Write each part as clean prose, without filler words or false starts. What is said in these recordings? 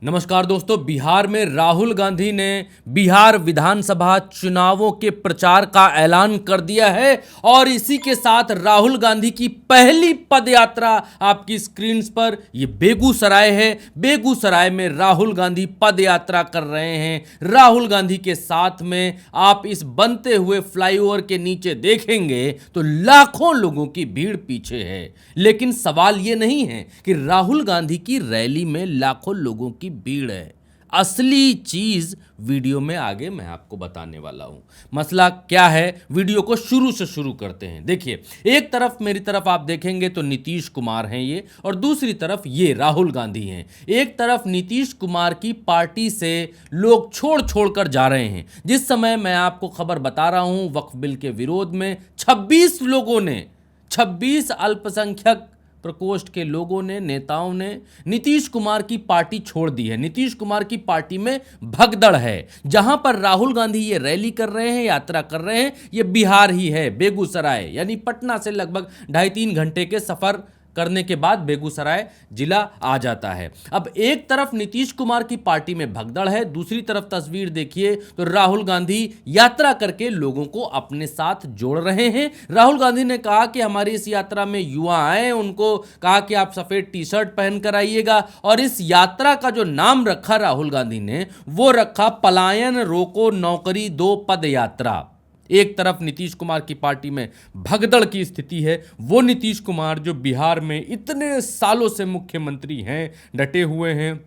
नमस्कार दोस्तों। बिहार में राहुल गांधी ने बिहार विधानसभा चुनावों के प्रचार का ऐलान कर दिया है और इसी के साथ राहुल गांधी की पहली पदयात्रा आपकी स्क्रीन पर ये बेगूसराय है। बेगूसराय में राहुल गांधी पदयात्रा कर रहे हैं। राहुल गांधी के साथ में आप इस बनते हुए फ्लाईओवर के नीचे देखेंगे तो लाखों लोगों की भीड़ पीछे है। लेकिन सवाल ये नहीं है कि राहुल गांधी की रैली में लाखों लोगों की भीड़ है। असली चीज वीडियो में आगे मैं आपको बताने वाला हूं। मसला क्या है, वीडियो को शुरू से शुरू करते हैं। देखिए, एक तरफ मेरी तरफ आप देखेंगे तो नीतीश कुमार हैं ये, और दूसरी तरफ ये राहुल गांधी हैं। एक तरफ नीतीश कुमार की पार्टी से लोग छोड़ छोड़ कर जा रहे हैं। जिस समय मैं आपको खबर बता रहा हूं, वक्फ बिल के विरोध में 26 लोगों ने, 26 अल्पसंख्यक प्रकोष्ठ के लोगों ने, नेताओं ने नीतीश कुमार की पार्टी छोड़ दी है। नीतीश कुमार की पार्टी में भगदड़ है। जहां पर राहुल गांधी ये रैली कर रहे हैं, यात्रा कर रहे हैं, ये बिहार ही है, बेगूसराय, यानी पटना से लगभग 2.5-3 घंटे के सफर करने के बाद बेगूसराय जिला आ जाता है। अब एक तरफ नीतीश कुमार की पार्टी में भगदड़ है, दूसरी तरफ तस्वीर देखिए तो राहुल गांधी यात्रा करके लोगों को अपने साथ जोड़ रहे हैं। राहुल गांधी ने कहा कि हमारी इस यात्रा में युवा आए, उनको कहा कि आप सफेद टी शर्ट पहन कर आइएगा, और इस यात्रा का जो नाम रखा राहुल गांधी ने, वो रखा पलायन रोको नौकरी दो पद यात्रा। एक तरफ नीतीश कुमार की पार्टी में भगदड़ की स्थिति है, वो नीतीश कुमार जो बिहार में इतने सालों से मुख्यमंत्री हैं, डटे हुए हैं,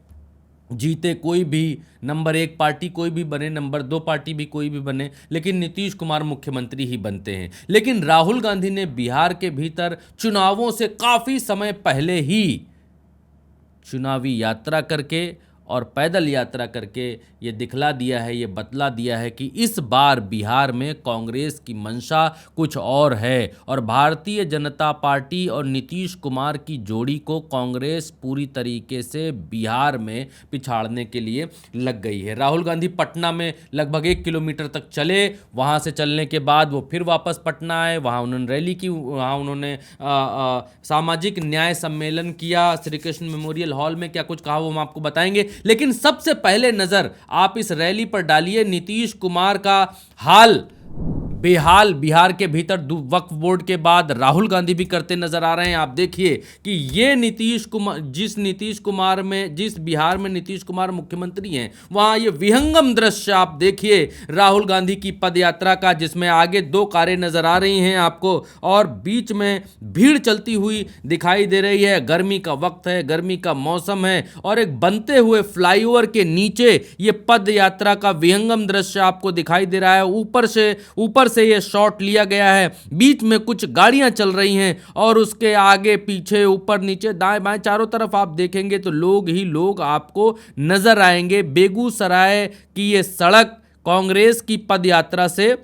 जीते कोई भी, नंबर 1 पार्टी कोई भी बने, नंबर 2 पार्टी भी कोई भी बने, लेकिन नीतीश कुमार मुख्यमंत्री ही बनते हैं। लेकिन राहुल गांधी ने बिहार के भीतर चुनावों से काफ़ी समय पहले ही चुनावी यात्रा करके और पैदल यात्रा करके ये दिखला दिया है, ये बतला दिया है कि इस बार बिहार में कांग्रेस की मंशा कुछ और है, और भारतीय जनता पार्टी और नीतीश कुमार की जोड़ी को कांग्रेस पूरी तरीके से बिहार में पिछाड़ने के लिए लग गई है। राहुल गांधी पटना में लगभग 1 किलोमीटर तक चले, वहाँ से चलने के बाद वो फिर वापस पटना आए, वहाँ उन्होंने रैली की, वहाँ उन्होंने सामाजिक न्याय सम्मेलन किया श्री कृष्ण मेमोरियल हॉल में। क्या कुछ कहा वो हम आपको बताएंगे, लेकिन सबसे पहले नजर आप इस रैली पर डालिए। नीतीश कुमार का हाल बेहाल बिहार के भीतर वक्फ बोर्ड के बाद राहुल गांधी भी करते नजर आ रहे हैं। आप देखिए कि ये नीतीश कुमार, जिस बिहार में नीतीश कुमार मुख्यमंत्री हैं, वहां ये विहंगम दृश्य आप देखिए राहुल गांधी की पदयात्रा का, जिसमें आगे 2 कारें नजर आ रही हैं आपको, और बीच में भीड़ चलती हुई दिखाई दे रही है। गर्मी का वक्त है, गर्मी का मौसम है, और एक बनते हुए फ्लाईओवर के नीचे ये पद यात्रा का विहंगम दृश्य आपको दिखाई दे रहा है। ऊपर से ये शॉट लिया गया है। बीच में कुछ गाड़ियां चल रही हैं, और उसके आगे पीछे ऊपर नीचे दाएं बाएं चारों तरफ आप देखेंगे तो लोग ही लोग आपको नजर आएंगे। बेगूसराय की ये सड़क कांग्रेस की पदयात्रा से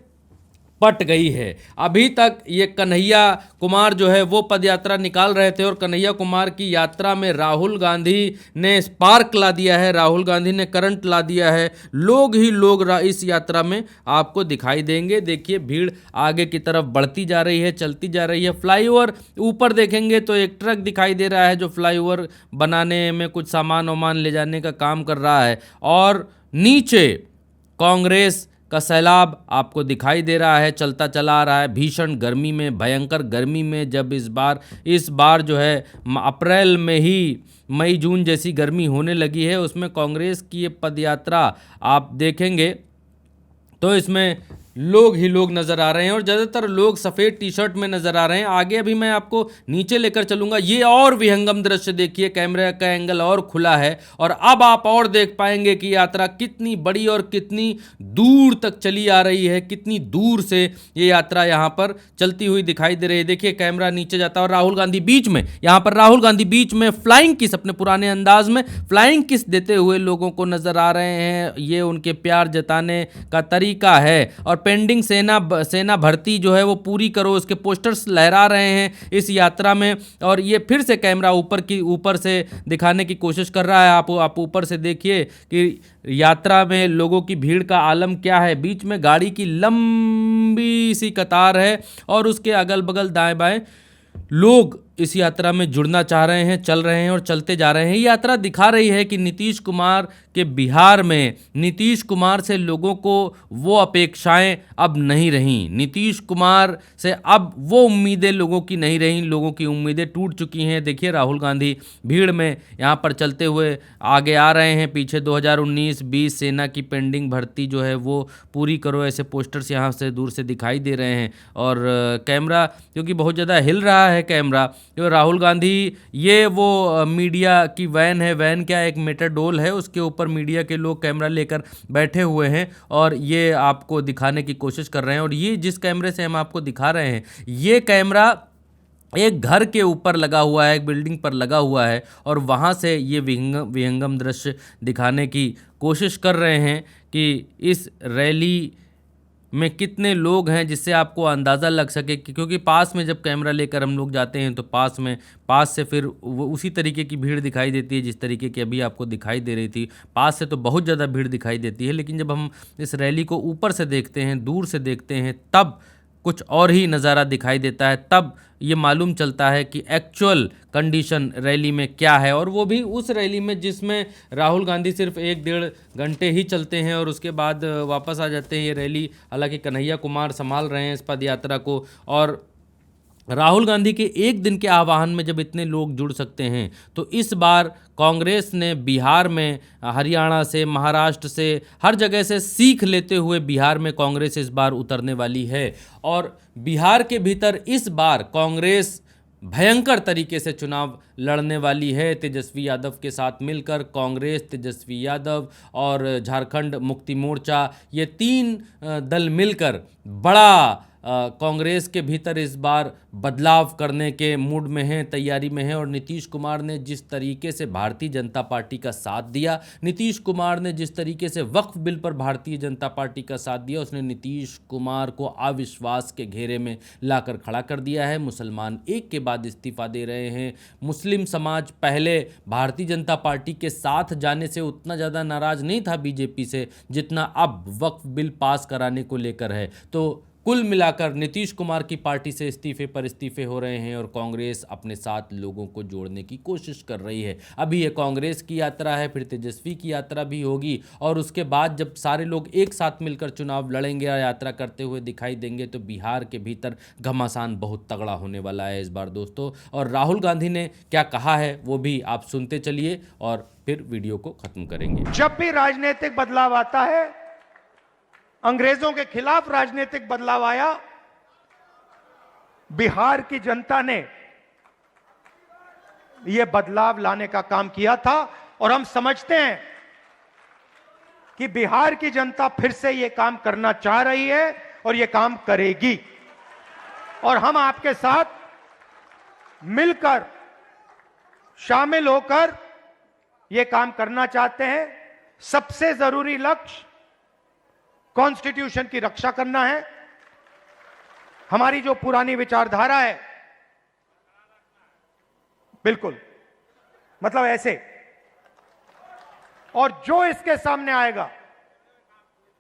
पट गई है। अभी तक ये कन्हैया कुमार जो है वो पदयात्रा निकाल रहे थे, और कन्हैया कुमार की यात्रा में राहुल गांधी ने स्पार्क ला दिया है, राहुल गांधी ने करंट ला दिया है। लोग ही लोग इस यात्रा में आपको दिखाई देंगे। देखिए, भीड़ आगे की तरफ बढ़ती जा रही है, चलती जा रही है। फ्लाईओवर ऊपर देखेंगे तो एक ट्रक दिखाई दे रहा है जो फ्लाईओवर बनाने में कुछ सामान वामान ले जाने का काम कर रहा है, और नीचे कांग्रेस का सैलाब आपको दिखाई दे रहा है, चलता चला आ रहा है। भीषण गर्मी में, भयंकर गर्मी में, जब इस बार जो है अप्रैल में ही मई जून जैसी गर्मी होने लगी है, उसमें कांग्रेस की ये पदयात्रा आप देखेंगे तो इसमें लोग ही लोग नजर आ रहे हैं, और ज़्यादातर लोग सफ़ेद टी शर्ट में नजर आ रहे हैं। आगे अभी मैं आपको नीचे लेकर चलूंगा, ये और विहंगम दृश्य देखिए, कैमरे का एंगल और खुला है, और अब आप और देख पाएंगे कि यात्रा कितनी बड़ी और कितनी दूर तक चली आ रही है, कितनी दूर से ये यात्रा यहाँ पर चलती हुई दिखाई दे रही है। देखिए, कैमरा नीचे जाता है और राहुल गांधी बीच में, यहाँ पर राहुल गांधी बीच में फ्लाइंग किस, अपने पुराने अंदाज में फ्लाइंग किस देते हुए लोगों को नजर आ रहे हैं। ये उनके प्यार जताने का तरीका है। और पेंडिंग सेना भर्ती जो है वो पूरी करो, उसके पोस्टर्स लहरा रहे हैं इस यात्रा में। और ये फिर से कैमरा ऊपर से दिखाने की कोशिश कर रहा है। आप ऊपर से देखिए कि यात्रा में लोगों की भीड़ का आलम क्या है। बीच में गाड़ी की लंबी सी कतार है, और उसके अगल बगल दाएं बाएं लोग इस यात्रा में जुड़ना चाह रहे हैं, चल रहे हैं और चलते जा रहे हैं। ये यात्रा दिखा रही है कि नीतीश कुमार के बिहार में नीतीश कुमार से लोगों को वो अपेक्षाएं अब नहीं रहीं, नीतीश कुमार से अब वो उम्मीदें लोगों की नहीं रहीं, लोगों की उम्मीदें टूट चुकी हैं। देखिए राहुल गांधी भीड़ में यहाँ पर चलते हुए आगे आ रहे हैं, पीछे 2019-20 सेना की पेंडिंग भर्ती जो है वो पूरी करो, ऐसे पोस्टर्स यहाँ से दूर से दिखाई दे रहे हैं। और कैमरा क्योंकि बहुत ज़्यादा हिल रहा है कैमरा, जो राहुल गांधी ये वो मीडिया की वैन है, वैन क्या एक मेटाडोल है, उसके ऊपर मीडिया के लोग कैमरा लेकर बैठे हुए हैं और ये आपको दिखाने की कोशिश कर रहे हैं। और ये जिस कैमरे से हम आपको दिखा रहे हैं, ये कैमरा एक घर के ऊपर लगा हुआ है, एक बिल्डिंग पर लगा हुआ है और वहाँ से ये विहंगम दृश्य दिखाने की कोशिश कर रहे हैं कि इस रैली में कितने लोग हैं, जिससे आपको अंदाज़ा लग सके क्योंकि पास में जब कैमरा लेकर हम लोग जाते हैं तो पास से फिर वो उसी तरीके की भीड़ दिखाई देती है जिस तरीके की अभी आपको दिखाई दे रही थी। पास से तो बहुत ज़्यादा भीड़ दिखाई देती है, लेकिन जब हम इस रैली को ऊपर से देखते हैं, दूर से देखते हैं, तब कुछ और ही नज़ारा दिखाई देता है। तब ये मालूम चलता है कि एक्चुअल कंडीशन रैली में क्या है, और वो भी उस रैली में जिसमें राहुल गांधी सिर्फ 1-1.5 घंटे ही चलते हैं और उसके बाद वापस आ जाते हैं। ये रैली हालांकि कन्हैया कुमार संभाल रहे हैं इस पद यात्रा को, और राहुल गांधी के एक दिन के आह्वान में जब इतने लोग जुड़ सकते हैं तो इस बार कांग्रेस ने बिहार में, हरियाणा से, महाराष्ट्र से, हर जगह से सीख लेते हुए बिहार में कांग्रेस इस बार उतरने वाली है। और बिहार के भीतर इस बार कांग्रेस भयंकर तरीके से चुनाव लड़ने वाली है। तेजस्वी यादव के साथ मिलकर कांग्रेस, तेजस्वी यादव और झारखंड मुक्ति मोर्चा, ये 3 दल मिलकर बड़ा कांग्रेस के भीतर इस बार बदलाव करने के मूड में हैं, तैयारी में हैं। और नीतीश कुमार ने जिस तरीके से भारतीय जनता पार्टी का साथ दिया, नीतीश कुमार ने जिस तरीके से वक्फ बिल पर भारतीय जनता पार्टी का साथ दिया, उसने नीतीश कुमार को अविश्वास के घेरे में लाकर खड़ा कर दिया है। मुसलमान एक के बाद इस्तीफा दे रहे हैं। मुस्लिम समाज पहले भारतीय जनता पार्टी के साथ जाने से उतना ज़्यादा नाराज़ नहीं था बीजेपी से, जितना अब वक्फ बिल पास कराने को लेकर है। तो कुल मिलाकर नीतीश कुमार की पार्टी से इस्तीफे पर इस्तीफे हो रहे हैं और कांग्रेस अपने साथ लोगों को जोड़ने की कोशिश कर रही है। अभी ये कांग्रेस की यात्रा है, फिर तेजस्वी की यात्रा भी होगी, और उसके बाद जब सारे लोग एक साथ मिलकर चुनाव लड़ेंगे या यात्रा करते हुए दिखाई देंगे तो बिहार के भीतर घमासान बहुत तगड़ा होने वाला है इस बार दोस्तों। और राहुल गांधी ने क्या कहा है वो भी आप सुनते चलिए और फिर वीडियो को खत्म करेंगे। जब भी राजनीतिक बदलाव आता है, अंग्रेजों के खिलाफ राजनीतिक बदलाव आया, बिहार की जनता ने यह बदलाव लाने का काम किया था। और हम समझते हैं कि बिहार की जनता फिर से यह काम करना चाह रही है और यह काम करेगी। और हम आपके साथ मिलकर, शामिल होकर यह काम करना चाहते हैं। सबसे जरूरी लक्ष्य कॉन्स्टिट्यूशन की रक्षा करना है। हमारी जो पुरानी विचारधारा है, बिल्कुल मतलब ऐसे, और जो इसके सामने आएगा,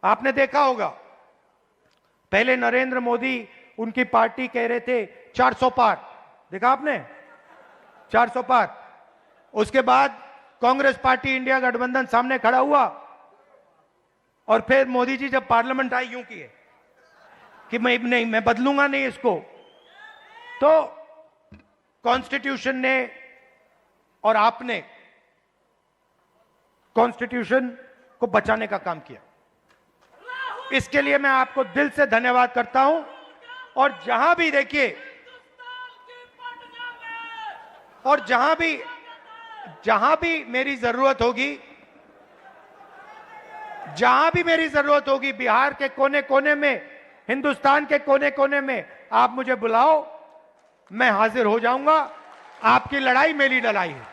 आपने देखा होगा पहले नरेंद्र मोदी, उनकी पार्टी कह रहे थे 400 पार, देखा आपने 400 पार। उसके बाद कांग्रेस पार्टी, इंडिया गठबंधन सामने खड़ा हुआ और फिर मोदी जी जब पार्लियामेंट आई यूं किए कि मैं बदलूंगा नहीं इसको। तो कॉन्स्टिट्यूशन ने और आपने कॉन्स्टिट्यूशन को बचाने का काम किया। इसके लिए मैं आपको दिल से धन्यवाद करता हूं। और जहां भी देखिए, और जहां भी मेरी जरूरत होगी, बिहार के कोने कोने में, हिंदुस्तान के कोने कोने में आप मुझे बुलाओ, मैं हाजिर हो जाऊंगा। आपकी लड़ाई मेरी लड़ाई है।